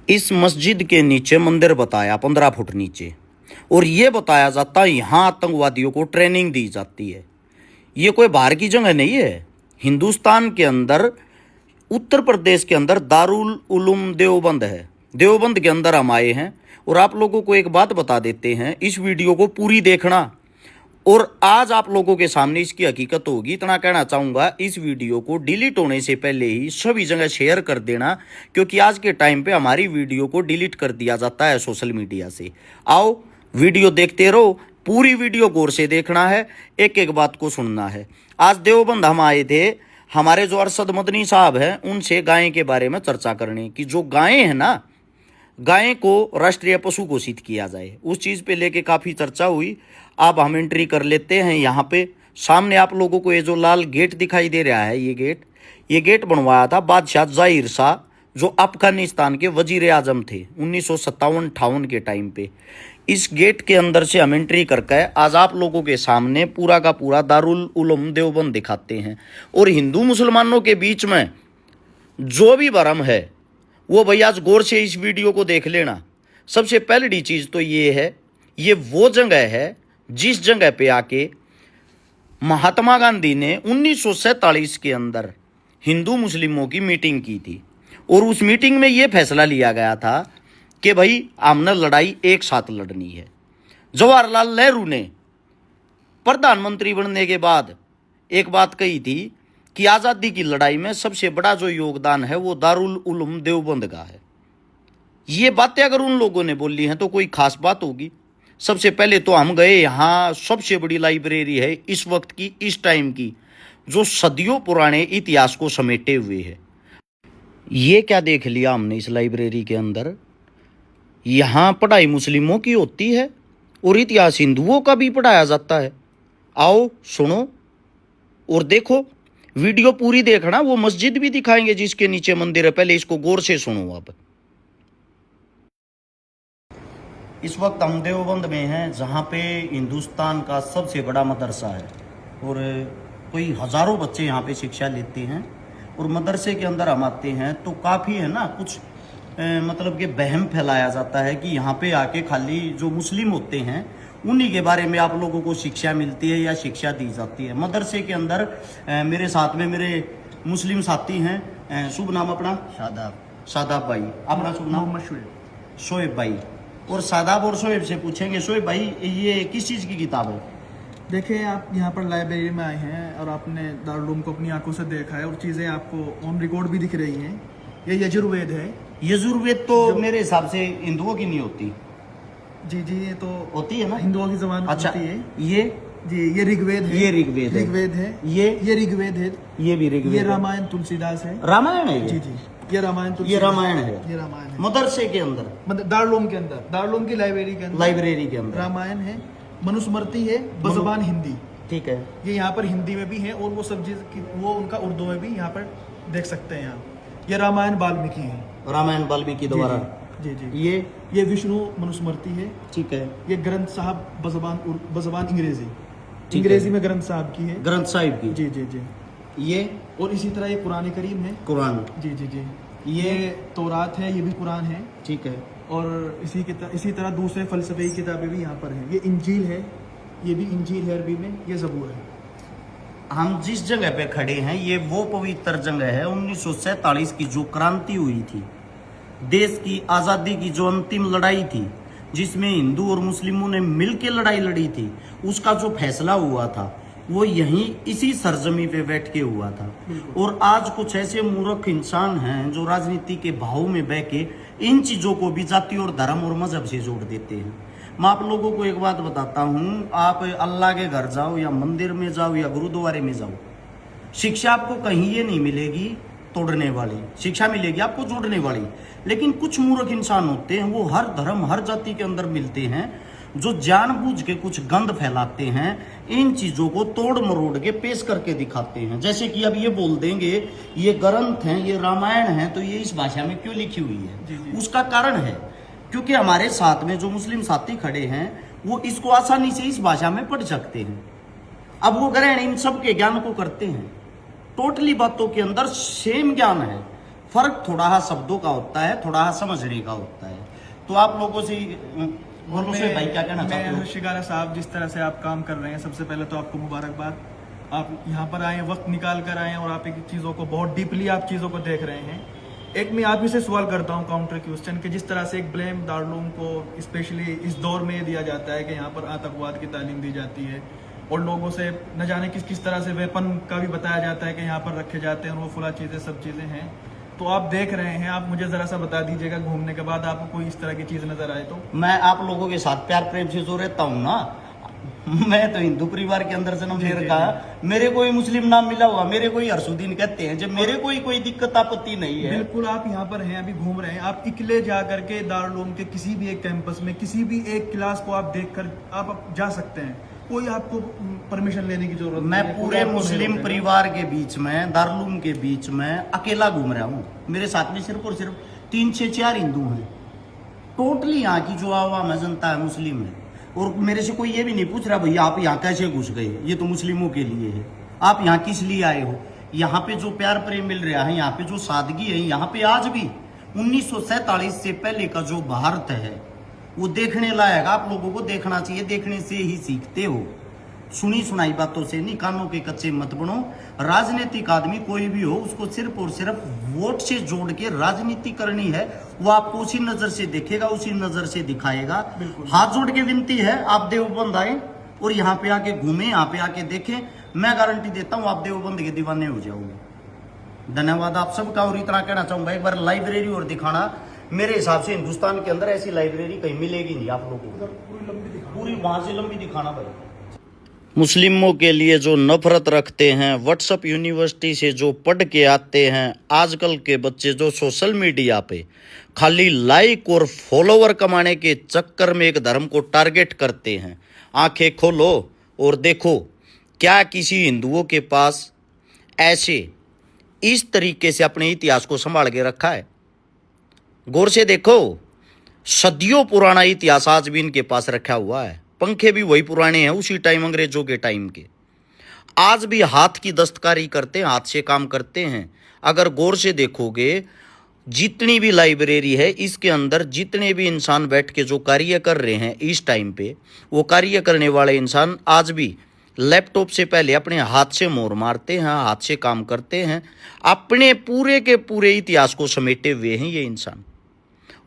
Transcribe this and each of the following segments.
इस मस्जिद के नीचे मंदिर बताया 15 फुट नीचे, और ये बताया जाता है यहाँ आतंकवादियों को ट्रेनिंग दी जाती है। ये कोई बाहर की जगह नहीं है। हिंदुस्तान के अंदर उत्तर प्रदेश के अंदर दारुल उलूम देवबंद है। देवबंद के अंदर हम आए हैं और आप लोगों को एक बात बता देते हैं, इस वीडियो को पूरी देखना और आज आप लोगों के सामने इसकी हकीकत होगी। इतना कहना चाहूँगा, इस वीडियो को डिलीट होने से पहले ही सभी जगह शेयर कर देना, क्योंकि आज के टाइम पे हमारी वीडियो को डिलीट कर दिया जाता है सोशल मीडिया से। आओ वीडियो देखते रहो, पूरी वीडियो गौर से देखना है, एक एक बात को सुनना है। आज देवबंद हम आए थे, हमारे जो अरशद मदनी साहब हैं उनसे गाय के बारे में चर्चा करने की। जो गायें हैं ना, गाय को राष्ट्रीय पशु घोषित किया जाए, उस चीज़ पे लेके काफ़ी चर्चा हुई। अब हम एंट्री कर लेते हैं। यहाँ पे सामने आप लोगों को ये जो लाल गेट दिखाई दे रहा है, ये गेट बनवाया था बादशाह ज़ाहिर शाह, जो अफगानिस्तान के वजीर आजम थे 1957-58 के टाइम पे। इस गेट के अंदर से हम एंट्री करके आज आप लोगों के सामने पूरा का पूरा दारुल उलूम देवबंद दिखाते हैं। और हिंदू मुसलमानों के बीच में जो भी भरम है वो भैया आज गौर से इस वीडियो को देख लेना। सबसे पहली चीज़ तो ये है, ये वो जगह है जिस जगह पे आके महात्मा गांधी ने 1947 के अंदर हिंदू मुस्लिमों की मीटिंग की थी। और उस मीटिंग में ये फैसला लिया गया था कि भाई हमने लड़ाई एक साथ लड़नी है। जवाहरलाल नेहरू ने प्रधानमंत्री बनने के बाद एक बात कही थी कि आज़ादी की लड़ाई में सबसे बड़ा जो योगदान है वो दारुल उलूम देवबंद का है। ये बातें अगर उन लोगों ने बोली हैं तो कोई खास बात होगी। सबसे पहले तो हम गए, यहाँ सबसे बड़ी लाइब्रेरी है इस वक्त की, इस टाइम की, जो सदियों पुराने इतिहास को समेटे हुए है। ये क्या देख लिया हमने इस लाइब्रेरी के अंदर, यहाँ पढ़ाई मुस्लिमों की होती है और इतिहास हिंदुओं का भी पढ़ाया जाता है। आओ सुनो और देखो, वीडियो पूरी देखना। वो मस्जिद भी दिखाएंगे जिसके नीचे मंदिर है, पहले इसको गौर से सुनो। अब इस वक्त हम देवबंद में हैं, जहाँ पे हिंदुस्तान का सबसे बड़ा मदरसा है और कोई हज़ारों बच्चे यहाँ पे शिक्षा लेते हैं। और मदरसे के अंदर हम आते हैं तो काफ़ी है ना, कुछ मतलब कि वहम फैलाया जाता है कि यहाँ पे आके खाली जो मुस्लिम होते हैं उन्हीं के बारे में आप लोगों को शिक्षा मिलती है या शिक्षा दी जाती है। मदरसे के अंदर मेरे साथ में मेरे मुस्लिम साथी हैं। शुभ नाम अपना? शादाब भाई। अपना शुभ नाम? शोएब भाई। और शादाब और शोएब से पूछेंगे, शोएब भाई ये किस चीज़ की किताब है? देखिए, आप यहाँ पर लाइब्रेरी में आए हैं और आपने दारुल उलूम को अपनी आंखों से देखा है और चीज़ें आपको ऑन रिकॉर्ड भी दिख रही हैं। ये यजुर्वेद है। यजुर्वेद तो मेरे हिसाब से हिंदुओं की नहीं होती। जी जी, ये तो होती है ना, हिंदुओं की ज़बान अच्छा होती है। ये जी, ये ऋग्वेद है। ये ऋग्वेद है। ये ऋग्वेद है। ये भी ऋग्वेद। ये रामायण तुलसीदास है। रामायण है जी जी, ये रामायण ये रामायण है। ये रामायण है मदरसे के अंदर, मतलब दारुल उलूम के अंदर, दारुल उलूम की लाइब्रेरी के अंदर रामायण है, मनुस्मृति है बज़बान हिंदी। ठीक है, ये यहाँ पर हिंदी में भी है और वो सब चीज़ वो उनका उर्दू में भी यहाँ पर देख सकते हैं। यहाँ ये रामायण वाल्मीकि है। रामायण वाल्मीकि द्वारा। जी जी, ये विष्णु मनुस्मृति है। ठीक है। ये ग्रंथ साहब बज़बान अंग्रेजी में ग्रंथ साहब की है। ग्रंथ साहिब की। जी जी जी। ये और इसी तरह ये कुरान करीम है। कुरान। जी जी जी। ये तौरात है, ये भी कुरान है। ठीक है। और इसी तरह दूसरे फलसफे की किताबें भी यहाँ पर हैं। ये इंजील है, ये भी इंजील है अरबी में। ये ज़बूर है। हम जिस जगह पे खड़े हैं ये वो पवित्र जगह है। 1947 की जो क्रांति हुई थी, देश की आज़ादी की जो अंतिम लड़ाई थी, जिसमें हिंदू और मुस्लिमों ने मिलकर लड़ाई लड़ी थी, उसका जो फैसला हुआ था वो यहीं इसी सरजमी पे बैठ के हुआ था। और आज कुछ ऐसे मूर्ख इंसान हैं जो राजनीति के भाव में बह के इन चीज़ों को भी जाति और धर्म और मजहब से जोड़ देते हैं। मैं आप लोगों को एक बात बताता हूँ, आप अल्लाह के घर जाओ या मंदिर में जाओ या गुरुद्वारे में जाओ, शिक्षा आपको कहीं ये नहीं मिलेगी तोड़ने वाली, शिक्षा मिलेगी आपको जोड़ने वाली। लेकिन कुछ मूर्ख इंसान होते हैं, वो हर धर्म हर जाति के अंदर मिलते हैं, जो जानबूझ के कुछ गंद फैलाते हैं, इन चीज़ों को तोड़ मरोड़ के पेश करके दिखाते हैं। जैसे कि अब ये बोल देंगे ये ग्रंथ हैं, ये रामायण है, तो ये इस भाषा में क्यों लिखी हुई है? जी। उसका कारण है क्योंकि हमारे साथ में जो मुस्लिम साथी खड़े हैं वो इसको आसानी से इस भाषा में पढ़ सकते हैं। अब वो ग्रहण इन सब के ज्ञान को करते हैं। टोटली बातों के अंदर सेम ज्ञान है, फर्क थोड़ा सा शब्दों का होता है, थोड़ा सा समझने का होता है। तो आप लोगों से बोलो से भाई क्या कहना चाहते हो? हर्षिकारा साहब, जिस तरह से आप काम कर रहे हैं, सबसे पहले तो आपको मुबारकबाद। आप यहाँ पर आए, वक्त निकाल कर आए हैं और आप एक चीज़ों को बहुत डीपली आप चीज़ों को देख रहे हैं। एक मैं आप ही से सवाल करता हूँ काउंटर क्वेश्चन कि जिस तरह से एक ब्लेम दारुल को स्पेशली इस दौर में दिया जाता है कि यहाँ पर आतंकवाद की तालीम दी जाती है और लोगों से न जाने किस किस तरह से वेपन का भी बताया जाता है कि यहाँ पर रखे जाते हैं और वो फुला चीज़ें सब चीज़ें हैं, तो आप देख रहे हैं, आप मुझे ज़रा सा बता दीजिएगा घूमने के बाद आपको कोई इस तरह की चीज़ नज़र आए तो। मैं आप लोगों के साथ प्यार प्रेम से जो रहता हूँ ना, मैं तो हिंदू परिवार के अंदर जन्म ले रखा है, मेरे कोई मुस्लिम नाम मिला हुआ, मेरे कोई हर्षुद्दीन कहते हैं, जब मेरे कोई दिक्कत आपत्ति नहीं है। बिल्कुल, आप यहाँ पर हैं, अभी घूम रहे हैं, आप इकले जा करके दारुल उलूम के किसी भी एक कैंपस में किसी भी एक क्लास को आप देख कर आप जा सकते हैं, कोई आपको परमिशन लेने की जरूरत मैं नहीं है। पूरे मुस्लिम परिवार के बीच में, दारुल उलूम के बीच में अकेला घूम रहा हूँ। मेरे साथ में सिर्फ और सिर्फ 3 से 4 हिंदू हैं। टोटली यहाँ की जो आवाम है, जनता है, मुस्लिम है। और मेरे से कोई ये भी नहीं पूछ रहा भैया आप यहाँ कैसे घुस गए, ये तो मुस्लिमों के लिए है, आप यहाँ किस लिए आए हो। यहाँ पे जो प्यार प्रेम मिल रहा है, यहाँ पे जो सादगी है, यहाँ पे आज भी 1947 से पहले का जो भारत है वो देखने लायक, आप लोगों को देखना चाहिए। देखने से ही सीखते हो, सुनी सुनाई बातों से नहीं, कानों के कच्चे मत बनो। राजनीतिक आदमी कोई भी हो, उसको सिर्फ और सिर्फ वोट से जोड़ के राजनीति करनी है, वो आपको उसी नजर से देखेगा, उसी नजर से दिखाएगा। हाथ जोड़ के विनती है, आप देवबंद आए और यहाँ पे आके घूमे, यहाँ पे आके देखें, मैं गारंटी देता हूँ आप देवबंद के दीवाने हो जाओगे। धन्यवाद आप सबका। और इतना कहना चाहूंगा, एक बार लाइब्रेरी और दिखाना, मेरे हिसाब से हिंदुस्तान के अंदर ऐसी लाइब्रेरी कहीं मिलेगी नहीं आप लोगों को। पूरी वहां से लंबी दिखाना भाई। मुस्लिमों के लिए जो नफरत रखते हैं, व्हाट्सएप यूनिवर्सिटी से जो पढ़ के आते हैं, आजकल के बच्चे जो सोशल मीडिया पे खाली लाइक और फॉलोवर कमाने के चक्कर में एक धर्म को टारगेट करते हैं, आंखें खोलो और देखो क्या किसी हिंदुओं के पास ऐसे इस तरीके से अपने इतिहास को संभाल के रखा है। गौर से देखो, सदियों पुराना इतिहास आज भी इनके पास रखा हुआ है। पंखे भी वही पुराने हैं, उसी टाइम अंग्रेजों के टाइम के। आज भी हाथ की दस्तकारी करते हैं, हाथ से काम करते हैं। अगर गौर से देखोगे, जितनी भी लाइब्रेरी है इसके अंदर जितने भी इंसान बैठ के जो कार्य कर रहे हैं इस टाइम पे, वो कार्य करने वाले इंसान आज भी लैपटॉप से पहले अपने हाथ से मोहर मारते हैं, हाथ से काम करते हैं। अपने पूरे के पूरे इतिहास को समेटे हुए हैं ये इंसान।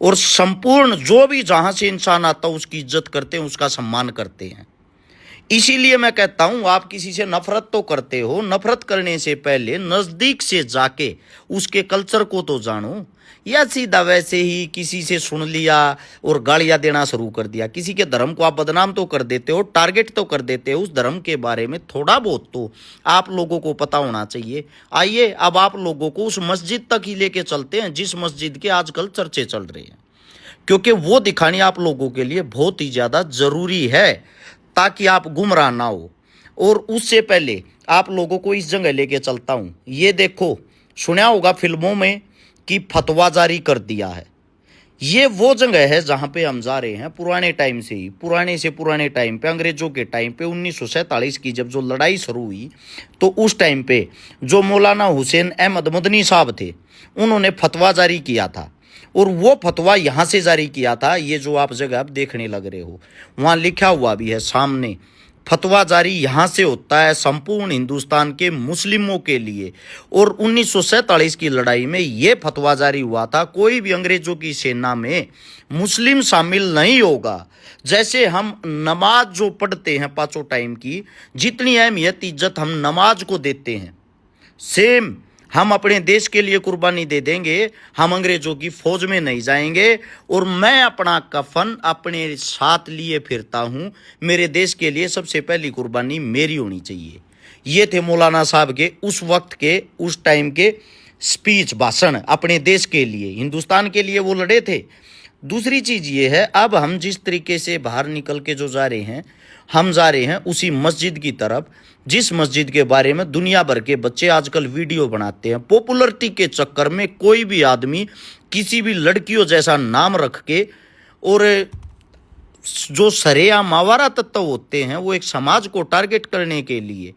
और संपूर्ण जो भी जहां से इंसान आता है उसकी इज्जत करते हैं, उसका सम्मान करते हैं। इसीलिए मैं कहता हूं, आप किसी से नफरत तो करते हो, नफरत करने से पहले नजदीक से जाके उसके कल्चर को तो जानो। या सीधा वैसे ही किसी से सुन लिया और गालियां देना शुरू कर दिया। किसी के धर्म को आप बदनाम तो कर देते हो, टारगेट तो कर देते हो, उस धर्म के बारे में थोड़ा बहुत तो आप लोगों को पता होना चाहिए। आइए अब आप लोगों को उस मस्जिद तक ही लेके चलते हैं जिस मस्जिद के आजकल चर्चे चल रहे हैं, क्योंकि वो दिखानी आप लोगों के लिए बहुत ही ज़्यादा ज़रूरी है ताकि आप गुमराह ना हो। और उससे पहले आप लोगों को इस जगह लेके चलता हूँ। ये देखो, सुना होगा फिल्मों में कि फतवा जारी कर दिया है। ये वो जगह है जहाँ पे हम जा रहे हैं पुराने टाइम से ही, पुराने से पुराने टाइम पे, अंग्रेजों के टाइम पे 1947 की जब जो लड़ाई शुरू हुई, तो उस टाइम पे जो मौलाना हुसैन अहमद मदनी साहब थे, उन्होंने फतवा जारी किया था। और वो फतवा यहाँ से जारी किया था, ये जो आप जगह आप देखने लग रहे हो, वहाँ लिखा हुआ भी है सामने, फतवा जारी यहाँ से होता है संपूर्ण हिंदुस्तान के मुस्लिमों के लिए। और 1947 की लड़ाई में ये फतवा जारी हुआ था, कोई भी अंग्रेजों की सेना में मुस्लिम शामिल नहीं होगा। जैसे हम नमाज जो पढ़ते हैं पांचों टाइम की, जितनी अहमियत इज्जत हम नमाज को देते हैं, सेम हम अपने देश के लिए कुर्बानी दे देंगे। हम अंग्रेजों की फौज में नहीं जाएंगे। और मैं अपना कफन अपने साथ लिए फिरता हूं, मेरे देश के लिए सबसे पहली कुर्बानी मेरी होनी चाहिए। ये थे मौलाना साहब के उस वक्त के, उस टाइम के स्पीच, भाषण। अपने देश के लिए, हिंदुस्तान के लिए वो लड़े थे। दूसरी चीज ये है, अब हम जिस तरीके से बाहर निकल के जो जा रहे हैं, हम जा रहे हैं उसी मस्जिद की तरफ, जिस मस्जिद के बारे में दुनिया भर के बच्चे आजकल वीडियो बनाते हैं। पॉपुलरिटी के चक्कर में कोई भी आदमी किसी भी लड़कियों जैसा नाम रख के, और जो सरेआम आवारा तत्व होते हैं, वो एक समाज को टारगेट करने के लिए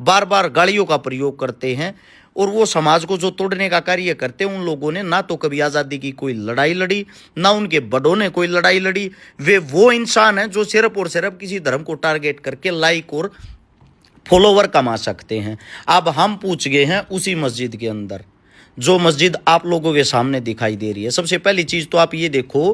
बार बार गालियों का प्रयोग करते हैं। और वो समाज को जो तोड़ने का कार्य करते हैं, उन लोगों ने ना तो कभी आज़ादी की कोई लड़ाई लड़ी, ना उनके बड़ों ने कोई लड़ाई लड़ी। वे वो इंसान हैं जो सिर्फ और सिर्फ किसी धर्म को टारगेट करके लाइक और फॉलोवर कमा सकते हैं। अब हम पूछ गए हैं उसी मस्जिद के अंदर, जो मस्जिद आप लोगों के सामने दिखाई दे रही है। सबसे पहली चीज़ तो आप ये देखो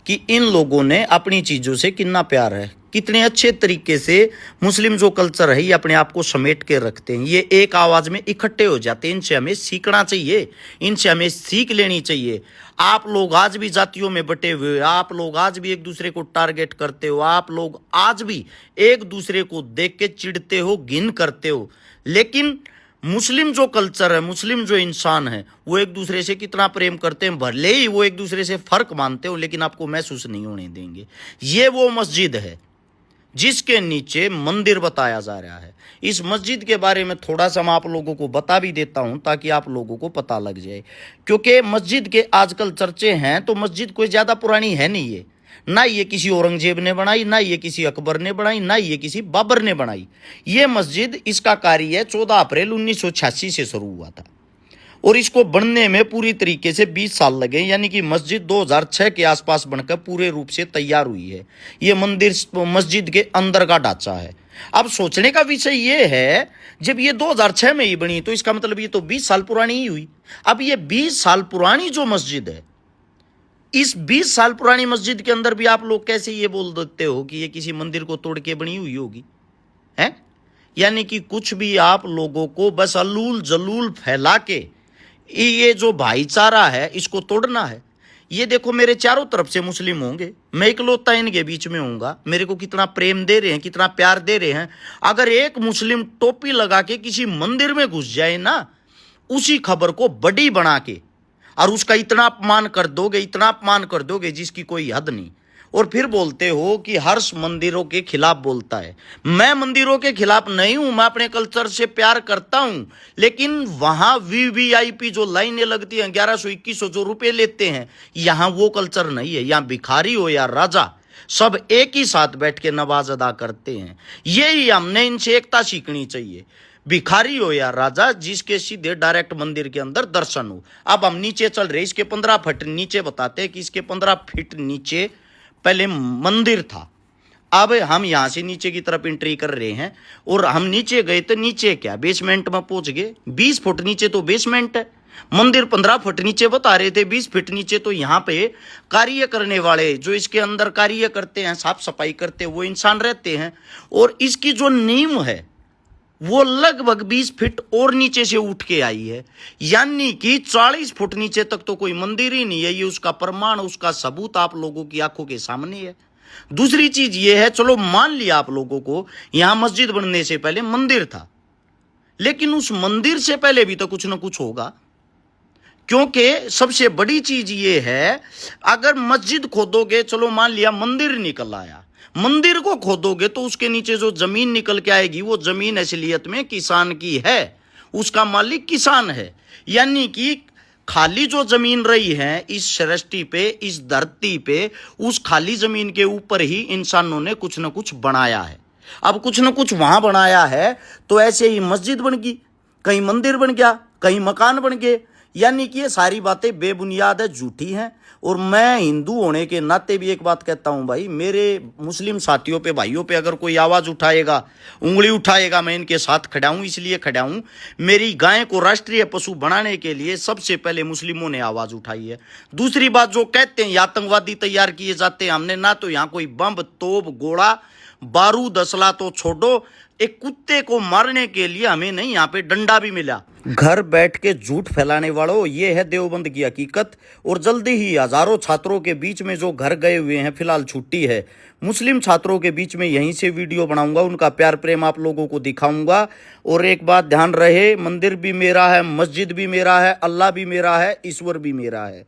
कि इन लोगों ने अपनी चीज़ों से कितना प्यार है, कितने अच्छे तरीके से मुस्लिम जो कल्चर है ये अपने आप को समेट के रखते हैं। ये एक आवाज़ में इकट्ठे हो जाते हैं। इनसे हमें सीखना चाहिए, इनसे हमें सीख लेनी चाहिए। आप लोग आज भी जातियों में बटे हुए, आप लोग आज भी एक दूसरे को टारगेट करते हो, आप लोग आज भी एक दूसरे को देख के चिढ़ते हो, घिन करते हो। लेकिन मुस्लिम जो कल्चर है, मुस्लिम जो इंसान है, वो एक दूसरे से कितना प्रेम करते हैं। भले ही वो एक दूसरे से फर्क मानते हो, लेकिन आपको महसूस नहीं होने देंगे। ये वो मस्जिद है जिसके नीचे मंदिर बताया जा रहा है। इस मस्जिद के बारे में थोड़ा सा मैं आप लोगों को बता भी देता हूं ताकि आप लोगों को पता लग जाए, क्योंकि मस्जिद के आजकल चर्चे हैं तो मस्जिद कोई ज़्यादा पुरानी है नहीं। ये ना ये किसी औरंगजेब ने बनाई, ना ये किसी अकबर ने बनाई, ना ये किसी बाबर ने बनाई। ये मस्जिद, इसका कार्य 14 अप्रैल 1986 से शुरू हुआ था और इसको बनने में पूरी तरीके से 20 साल लगे। यानी कि मस्जिद 2006 के आसपास बनकर पूरे रूप से तैयार हुई है। ये मंदिर मस्जिद के अंदर का ढांचा है। अब सोचने का विषय ये है, जब ये 2006 में ही बनी तो इसका मतलब ये तो 20 साल पुरानी ही हुई। अब ये 20 साल पुरानी जो मस्जिद है, इस 20 साल पुरानी मस्जिद के अंदर भी आप लोग कैसे ये बोल देते हो कि ये किसी मंदिर को तोड़ के बनी हुई होगी, है? यानी कि कुछ भी आप लोगों को बस अलूल जलूल फैला के ये जो भाईचारा है इसको तोड़ना है। ये देखो, मेरे चारों तरफ से मुस्लिम होंगे, मैं इकलौता इनके बीच में होऊंगा। मेरे को कितना प्रेम दे रहे हैं, कितना प्यार दे रहे हैं। अगर एक मुस्लिम टोपी लगा के किसी मंदिर में घुस जाए ना, उसी खबर को बड़ी बना के और उसका इतना अपमान कर दोगे, इतना अपमान कर दोगे जिसकी कोई हद नहीं, और फिर बोलते हो कि हर्ष मंदिरों के खिलाफ बोलता है। मैं मंदिरों के खिलाफ नहीं हूं, मैं अपने कल्चर से प्यार करता हूं। लेकिन वहां वीवीआईपी जो लाइनें लगती हैं, 1100-2100 जो रुपए लेते हैं, यहां वो कल्चर नहीं है। यहां भिखारी हो या राजा, सब एक ही साथ बैठ के नमाज अदा करते हैं। यही हमने इनसे एकता सीखनी चाहिए। भिखारी हो या राजा, जिसके सीधे डायरेक्ट मंदिर के अंदर दर्शन हो। अब हम नीचे चल रहे, इसके 15 फीट नीचे बताते हैं कि इसके 15 फीट नीचे पहले मंदिर था। अब हम यहां से नीचे की तरफ एंट्री कर रहे हैं और हम नीचे गए तो नीचे क्या, बेसमेंट में पहुंच गए। 20 फुट नीचे तो बेसमेंट है। मंदिर 15 फुट नीचे बता रहे थे, 20 फीट नीचे तो यहाँ पे कार्य करने वाले, जो इसके अंदर कार्य करते हैं, साफ सफाई करते हैं, वो इंसान रहते हैं। और इसकी जो नींव है वो लगभग 20 फीट और नीचे से उठ के आई है। यानी कि 40 फुट नीचे तक तो कोई मंदिर ही नहीं है। ये उसका प्रमाण, उसका सबूत आप लोगों की आंखों के सामने है। दूसरी चीज ये है, चलो मान लिया आप लोगों को यहां मस्जिद बनने से पहले मंदिर था, लेकिन उस मंदिर से पहले भी तो कुछ ना कुछ होगा। क्योंकि सबसे बड़ी चीज ये है, अगर मस्जिद खोदोगे, चलो मान लिया मंदिर निकल आया, मंदिर को खोदोगे तो उसके नीचे जो जमीन निकल के आएगी, वो जमीन असलियत में किसान की है, उसका मालिक किसान है। यानी कि खाली जो जमीन रही है इस सृष्टि पे, इस धरती पे, उस खाली जमीन के ऊपर ही इंसानों ने कुछ ना कुछ बनाया है। अब कुछ ना कुछ वहां बनाया है तो ऐसे ही मस्जिद बन गई, कहीं मंदिर बन गया, कहीं मकान बन गए। यानी कि ये सारी बातें बेबुनियाद है, झूठी हैं। और मैं हिंदू होने के नाते भी एक बात कहता हूं भाई, मेरे मुस्लिम साथियों पे, भाइयों पे अगर कोई आवाज़ उठाएगा, उंगली उठाएगा, मैं इनके साथ खड़ा हूं। इसलिए खड़ा हूं, मेरी गाय को राष्ट्रीय पशु बनाने के लिए सबसे पहले मुस्लिमों ने आवाज़ उठाई है। दूसरी बात, जो कहते हैं ये आतंकवादी तैयार किए जाते हैं, हमने ना तो यहाँ कोई बम, तोप, गोला, बारूद, असला तो छोड़ो, एक कुत्ते को मारने के लिए हमें नहीं यहाँ पे डंडा भी मिला। घर बैठ के झूठ फैलाने वालों, ये है देवबंद की हकीकत। और जल्दी ही हजारों छात्रों के बीच में जो घर गए हुए हैं, फिलहाल छुट्टी है, मुस्लिम छात्रों के बीच में यहीं से वीडियो बनाऊंगा, उनका प्यार प्रेम आप लोगों को दिखाऊंगा। और एक बात ध्यान रहे, मंदिर भी मेरा है, मस्जिद भी मेरा है, अल्लाह भी मेरा है, ईश्वर भी मेरा है।